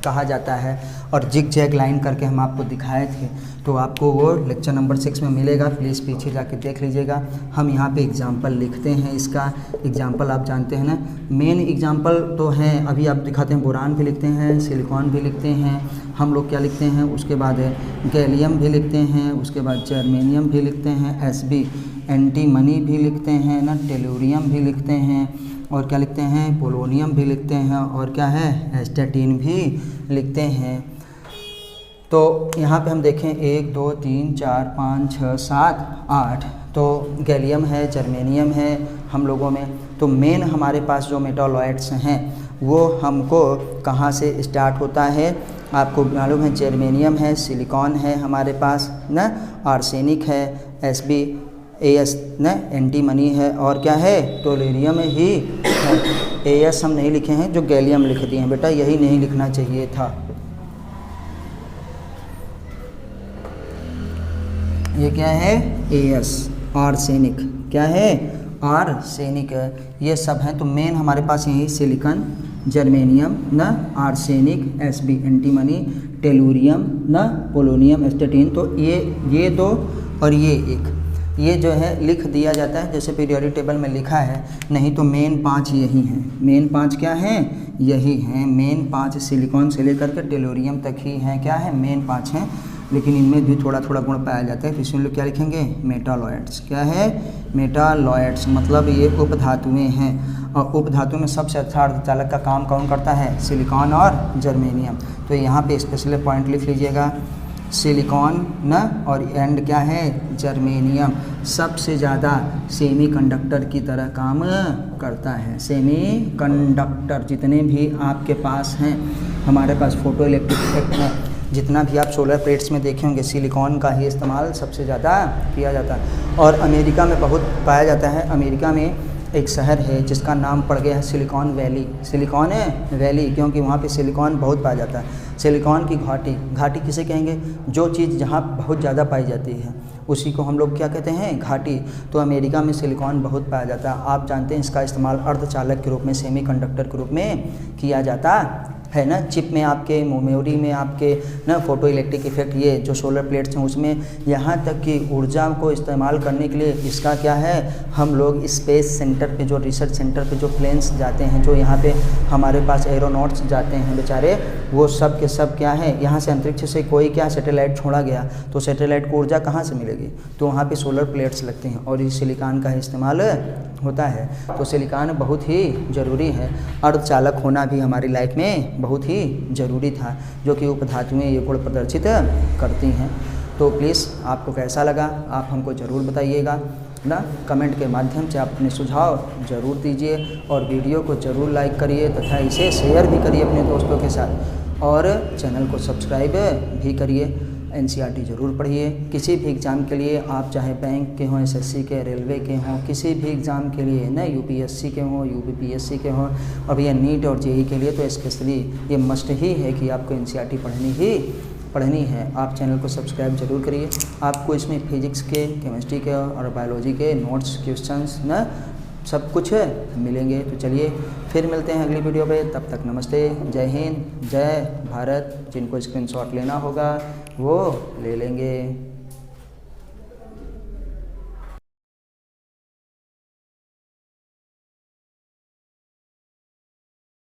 कहा जाता है। और जिग जैग लाइन करके हम आपको दिखाए थे, तो आपको वो लेक्चर नंबर 6 में मिलेगा, प्लीज़ पीछे जाके देख लीजिएगा। हम यहाँ पे एग्जाम्पल लिखते हैं। इसका एग्जाम्पल आप जानते हैं ना, मेन एग्जाम्पल तो हैं, अभी आप दिखाते हैं। बोरान भी लिखते हैं, सिलिकॉन भी लिखते हैं, हम लोग क्या लिखते हैं, उसके बाद गैलियम भी लिखते हैं, उसके बाद जर्मेनियम भी लिखते हैं, एसबी एंटीमनी भी लिखते हैं ना, टेलुरियम भी लिखते हैं, और क्या लिखते हैं? पोलोनियम भी लिखते हैं, और क्या है? एस्टेटिन भी लिखते हैं। तो यहाँ पे हम देखें 1 2 3 4 5 6 7 8, तो गैलियम है, जर्मेनियम है हम लोगों में। तो मेन हमारे पास जो मेटालॉइड्स हैं वो हमको कहाँ से स्टार्ट होता है? आपको मालूम है, जर्मेनियम है, सिलिकॉन है हमारे पास ना, आर्सेनिक है, एसबी एएस न एंटीमनी है, और क्या है? टोलेरियम ही है। एएस हम नहीं लिखे हैं, जो गैलियम लिख दिए हैं। बेटा यही नहीं लिखना चाहिए था। ये क्या है? As arsenic. क्या है? आर्सेनिक। ये सब हैं। तो मेन हमारे पास यही सिलिकॉन, जर्मेनियम न, आर्सेनिक, एसबी एंटीमनी, टेलुरियम न, पोलोनियम, एस्टेटिन। तो ये दो और ये एक, ये जो है लिख दिया जाता है जैसे पीरियोडिक टेबल में लिखा है, नहीं तो मेन 5 यही हैं। मेन 5 क्या हैं? यही हैं। मेन 5 सिलिकॉन से लेकर के टेलुरियम तक ही हैं। क्या है? मेन 5 हैं, लेकिन इनमें भी थोड़ा थोड़ा गुण पाया जाता है। तो इसमें लोग क्या लिखेंगे? मेटालॉइड्स। क्या है? मेटालॉइड्स मतलब ये उपधातुएँ हैं, और उपधातु में सबसे अच्छा अर्धचालक का काम कौन करता है? सिलिकॉन और जर्मेनियम। तो यहाँ पे स्पेशल पॉइंट लिख लीजिएगा, सिलिकॉन न, और एंड क्या है? जर्मेनियम सबसे ज़्यादा सेमीकंडक्टर की तरह काम करता है। सेमीकंडक्टर जितने भी आपके पास हैं, हमारे पास फोटो इलेक्ट्रिक इफेक्ट में जितना भी आप सोलर प्लेट्स में देखे होंगे, सिलिकॉन का ही इस्तेमाल सबसे ज़्यादा किया जाता है। और अमेरिका में बहुत पाया जाता है। अमेरिका में एक शहर है जिसका नाम पड़ गया है सिलिकॉन वैली। सिलिकॉन वैली क्योंकि वहाँ पे सिलिकॉन बहुत पाया जाता है। सिलिकॉन की घाटी, घाटी किसे कहेंगे? जो चीज़ जहाँ बहुत ज़्यादा पाई जाती है उसी को हम लोग क्या कहते हैं? घाटी। तो अमेरिका में सिलिकॉन बहुत पाया जाता है। आप जानते हैं इसका इस्तेमाल अर्धचालक के रूप में, सेमीकंडक्टर के रूप में किया जाता है ना। चिप में आपके, मेमोरी में आपके ना, फोटो इलेक्ट्रिक इफेक्ट, ये जो सोलर प्लेट्स हैं उसमें, यहाँ तक कि ऊर्जा को इस्तेमाल करने के लिए इसका क्या है? हम लोग स्पेस सेंटर पे, जो रिसर्च सेंटर पे जो प्लेन्स जाते हैं, जो यहाँ पे हमारे पास एरोनॉट्स जाते हैं बेचारे, वो सब के सब क्या है? यहाँ से अंतरिक्ष से कोई क्या सैटेलाइट छोड़ा गया तो सैटेलाइट को ऊर्जा कहाँ से मिलेगी? तो वहाँ पे सोलर प्लेट्स लगते हैं और इस सिलिकॉन का इस्तेमाल होता है। तो सिलिकॉन बहुत ही ज़रूरी है। अर्धचालक होना भी हमारी लाइफ में बहुत ही ज़रूरी था, जो कि उपधातुएं ये गुण प्रदर्शित करती हैं। तो प्लीज़ आपको कैसा लगा आप हमको ज़रूर बताइएगा ना, कमेंट के माध्यम से आप अपने सुझाव ज़रूर दीजिए, और वीडियो को ज़रूर लाइक करिए तथा इसे शेयर भी करिए अपने दोस्तों के साथ, और चैनल को सब्सक्राइब भी करिए। एनसीईआरटी ज़रूर पढ़िए। किसी भी एग्ज़ाम के लिए आप चाहे बैंक के हों, एसएससी के, रेलवे के हों, किसी भी एग्ज़ाम के लिए ना, यूपीएससी के हों, यूपीपीएससी के हों, और या नीट और जेईई के लिए तो स्पेशली ये मस्ट ही है कि आपको एनसीईआरटी पढ़नी है। आप चैनल को सब्सक्राइब जरूर करिए। आपको इसमें फिजिक्स के, केमिस्ट्री के और बायोलॉजी के नोट्स, क्वेश्चंस ना, सब कुछ मिलेंगे। तो चलिए फिर मिलते हैं अगली वीडियो पे। तब तक नमस्ते, जय हिंद, जय भारत। जिनको स्क्रीनशॉट लेना होगा वो ले लेंगे।